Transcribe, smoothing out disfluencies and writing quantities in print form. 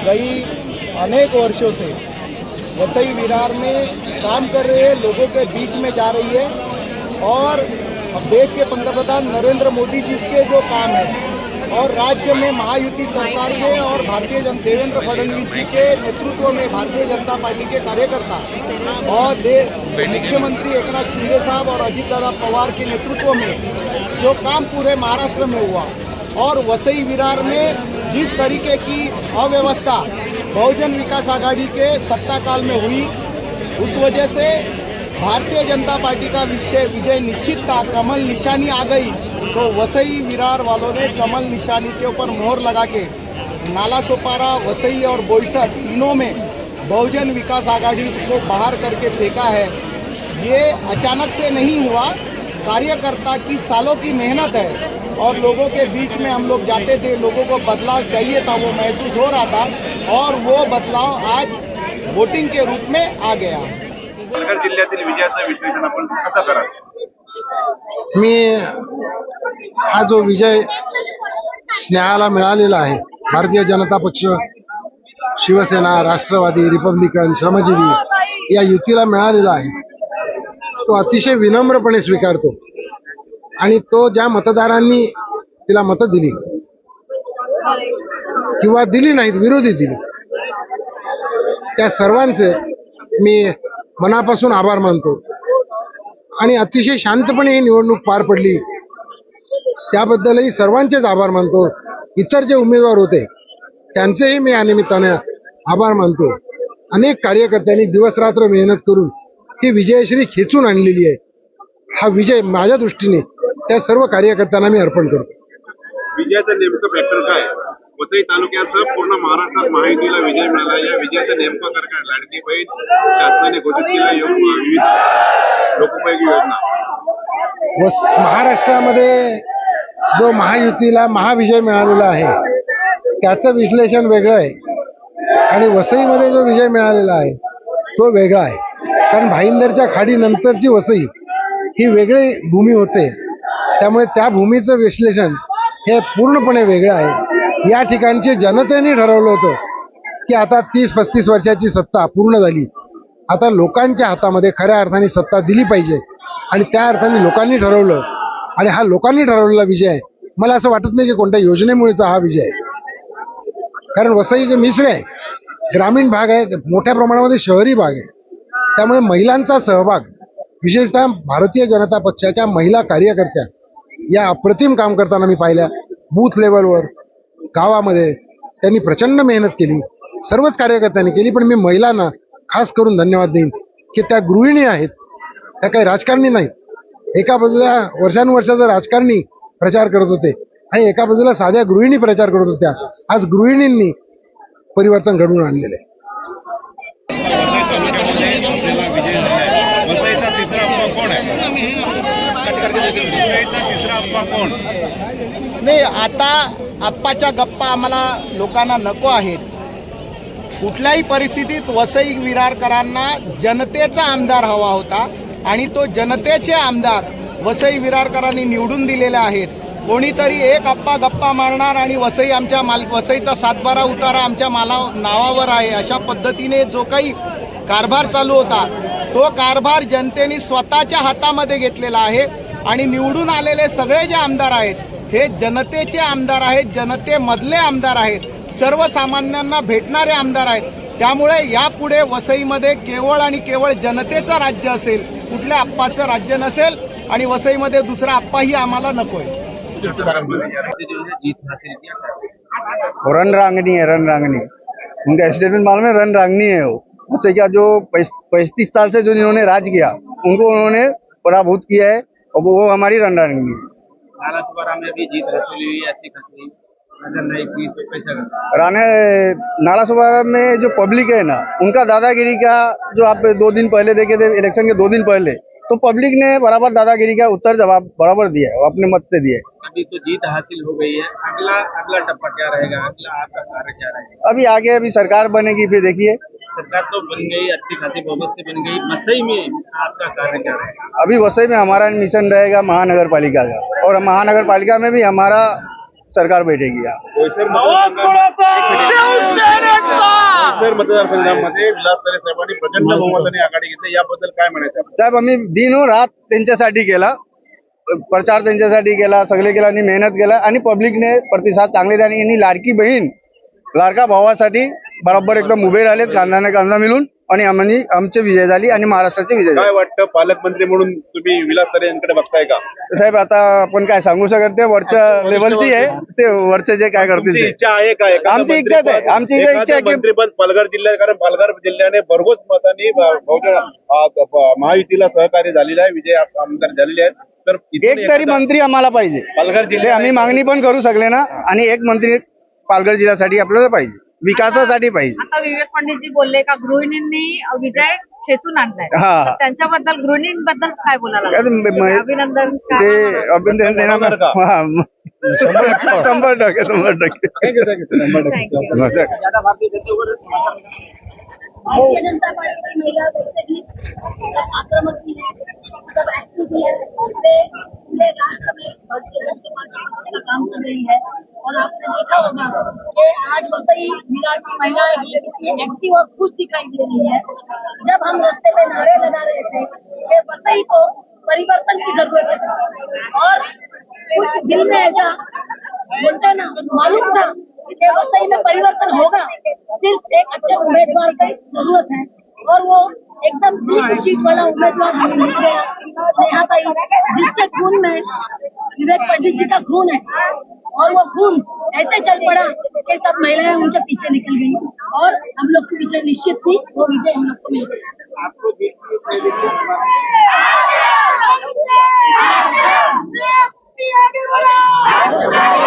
कई अनेक वर्षों से वसई विरार में काम कर रहे लोगों के बीच में जा रही है और अब देश के पंतप्रधान नरेंद्र मोदी जी के जो काम है और राज्य में महायुति सरकार के और देवेंद्र फडणवीस जी के नेतृत्व में भारतीय जनता पार्टी के कार्यकर्ता और मुख्यमंत्री एकनाथ शिंदे साहब और अजीत दादा पवार के नेतृत्व में जो काम पूरे महाराष्ट्र में हुआ और वसई विरार में जिस तरीके की अव्यवस्था बहुजन विकास आघाड़ी के सत्ता काल में हुई, उस वजह से भारतीय जनता पार्टी का विजय निश्चित था। कमल निशानी आ गई तो वसई विरार वालों ने कमल निशानी के ऊपर मोहर लगा के नालासोपारा, वसई और बोईसर तीनों में बहुजन विकास आघाड़ी को बाहर करके फेंका है। ये अचानक से नहीं हुआ, कार्यकर्ता की सालों की मेहनत है और लोगों के बीच में हम लोग जाते थे, लोगों को बदलाव चाहिए था, वो महसूस हो रहा था और वो बदलाव आज वोटिंग के रूप में आ गया। पालघर जिल्ह्यातील विजयाचं विश्लेषण आपण कसं कराल? मी हा जो विजय स्नेहाला मिळालेला आहे, भारतीय जनता पक्ष, शिवसेना, राष्ट्रवादी, रिपब्लिकन, श्रमजीवी या युतीला मिळालेला आहे, तो अतिशय विनम्रपणे स्वीकारतो आणि तो ज्या मतदारांनी तिला मतं दिली किंवा दिली नाहीत, विरोधी दिली, त्या सर्वांचे मी मनापासून आभार मानतो आणि अतिशय शांतपणे ही निवडणूक पार पडली त्याबद्दलही सर्वांचेच आभार मानतो। इतर जे उमेदवार होते त्यांचेही मी या निमित्ताने आभार मानतो। अनेक कार्यकर्त्यांनी दिवस रात्र मेहनत करून ही विजयश्री खेचून आणलेली आहे। हा विजय माझ्या दृष्टीने त्या सर्व कार्यकर्त्यांना मी अर्पण करतो। विजयाचं नेमकं फॅक्टर काय? वसई तालुक्यासह पूर्ण महाराष्ट्रात महायुतीला विजय मिळाला, या विजयाचं नेमकं कारण काय? लाडकी बहीण शासनाने घोषित केलेल्या विविध लोकोपयोगी योजना, महाराष्ट्रामध्ये जो महायुतीला महाविजय मिळालेला आहे त्याचं विश्लेषण वेगळं आहे आणि वसईमध्ये जो विजय मिळालेला आहे तो वेगळा आहे। कारण भाईंदरच्या खाडीनंतरची वसई ही वेगळी भूमी होते, त्यामुळे त्या भूमीचं विश्लेषण हे पूर्णपणे वेगळं आहे। या ठिकाणची जनतेने ठरवलं होतं की आता 30-35 वर्षाची सत्ता पूर्ण झाली, आता लोकांच्या हातामध्ये खऱ्या अर्थाने सत्ता दिली पाहिजे आणि त्या अर्थाने लोकांनी ठरवलं आणि हा लोकांनी ठरवलेला विजय आहे। मला असं वाटत नाही की कोणत्या योजनेमुळेचा हा विजय आहे, कारण वसईचे मिश्र आहे, ग्रामीण भाग आहे, मोठ्या प्रमाणामध्ये शहरी भाग आहे, त्यामुळे महिलांचा सहभाग, विशेषतः भारतीय जनता पक्षाच्या महिला कार्यकर्त्या या अप्रतिम काम करताना मी पाहिल्या। बूथ लेवलवर गावामध्ये त्यांनी प्रचंड मेहनत केली, सर्वच कार्यकर्त्यांनी केली, पण मी महिलांना खास करून धन्यवाद देईन की त्या गृहिणी आहेत, त्या काही राजकारणी नाहीत। एका बाजूला वर्षानुवर्षाचं राजकारणी प्रचार करत होते आणि एका बाजूला साध्या गृहिणी प्रचार करत होत्या। आज गृहिणींनी परिवर्तन घडवून आणलेले आहे। नाही, आता आप्पाच्या गप्पा आम्हाला लोकांना नको आहेत। कुठल्याही परिस्थितीत वसई विरारकरांना जनतेचा आमदार हवा होता आणि तो जनतेचे आमदार वसई विरारकरांनी निवडून दिलेले आहेत। कोणीतरी एक आप्पा गप्पा मारणार आणि वसई आमच्या वसईचा 7-12 उतारा आमच्या नावावर आहे अशा पद्धतीने जो काही कारभार चालू होता, तो कारभार जनतेने स्वतःच्या हातामध्ये घेतलेला आहे आणि निवडून आलेले सगळे जे आमदार आहेत हे जनतेचे आमदार आहेत, जनतेमधले आमदार आहेत, सर्वसामान्यांना भेटणारे आमदार आहेत। त्यामुळे यापुढे वसईमध्ये केवळ आणि केवळ जनतेचं राज्य असेल, कुठल्या आप्पाचं राज्य नसेल आणि वसईमध्ये दुसरा आप्पाही आम्हाला नकोय। रणरांगनी है, रणरांगनी उनका स्टेटमेंट मालूम है, रणरांगनी है वो। उससे क्या जो 35 साल से जो इन्होंने राज किया उनको उन्होंने पराभूत किया है और वो हमारी रणरांगनी है। नालासोपारा में भी जीत हासिल हुई, अच्छी खासी नजर नहीं की, तो कैसा राणे नालासोपारा में जो पब्लिक है ना, उनका दादागिरी का जो आप 2 दिन पहले देखे थे, इलेक्शन के 2 दिन पहले, तो पब्लिक ने बराबर दादागिरी का उत्तर जवाब बराबर दिया है, अपने मत से दिए। अभी तो जीत हासिल हो गई है, अगला टप्पा क्या रहेगा, अगला आपका कार्य क्या रहेगा? अभी आगे अभी सरकार बनेगी, फिर देखिए। सरकार तो बन गई, अच्छी खासी बहुमत से बन गई, वसई में आपका कार्य क्या रहेगा? अभी वसई में हमारा मिशन रहेगा महानगर पालिका का, और महानगर पालिका में भी हमारा सरकार बैठेगी। बोईसर मतदारसंघात जुन्नर मतदारसंघामध्ये विलास तरे साहेबांनी प्रचंड बहुमताने आघाडी घेतली, याबद्दल काय म्हणायचं आहे? साहेब आम्ही दिनरात त्यांच्यासाठी केला, प्रचार त्यांच्यासाठी केला, सगळे केला आणि मेहनत केला आणि पब्लिकने प्रतिसाद चांगले दिले आणि यांनी लाडकी बहीण लाडका भावासाठी बरोबर एकदम उभे राहिलेत कांद्याने कांदा मिळून आणि आमचे विजय झाली आणि महाराष्ट्राचे विजय झाले. काय वाटतं, पालकमंत्री म्हणून तुम्ही विलास तरे यांकडे बघताय का? साहेब आता आपण काय सांगू शकत, ते वरच्या लेवलची आहे, ते वरचे जे काय करतील तुमची ते. इच्छा आहे का? आमची इच्छा आहे, आमची इच्छा आहे की मंत्रीपद पालघर जिल्ह्यात, कारण पालघर जिल्ह्याने भरघोस मतांनी महायुतीला सहकार्य झालेलं आहे, विजय आमदार झालेले आहेत. तर इथून एक तरी एखादा मंत्री आम्हाला पाहिजे, पालघर ते जिल्ह्यात आम्ही मागणी पण करू शकले ना. आणि एक मंत्री पालघर जिल्ह्यासाठी आपल्याला पाहिजे, विकासासाठी पाहिजे. आता विवेक पंडितजी बोलले का गृहिणींनी विजय खेचून आणलाय, हा. तर त्यांच्याबद्दल गृहिणींबद्दल काय बोलायला काय ते म- अभिनंदन ते अभिनंदन देणार का? हा. 100% 100%. भारतीय जनता पार्टी की महिला वैसे भी सब आक्रामक भी है, सब एक्टिव भी है, वे पूरे राष्ट्र में भारतीय जनता पार्टी का काम कर रही है. और आपने देखा होगा कि आज वसई विरार की महिलाएं भी कितनी एक्टिव और खुश दिखाई दे रही है. जब हम रास्ते में नारे लगा रहे थे कि वसई को परिवर्तन की जरूरत है और कुछ दिल में ऐसा बोलते ना मालूम था कि वसई में परिवर्तन होगा, सिर्फ एक अच्छे उम्मीदवार की जरूरत है और वो एकदम क्लीन शीट वाला उम्मीदवार हमें मिल गया. नेहाताई जिसके खून में विवेक पंडित जी का खून है और वो खून ऐसे चल पड़ा कि सब महिलाएं उनके पीछे निकल गई और हम लोग की विजय निश्चित थी. वो विजय हम लोग को मिल गई. आगे बढ़ो.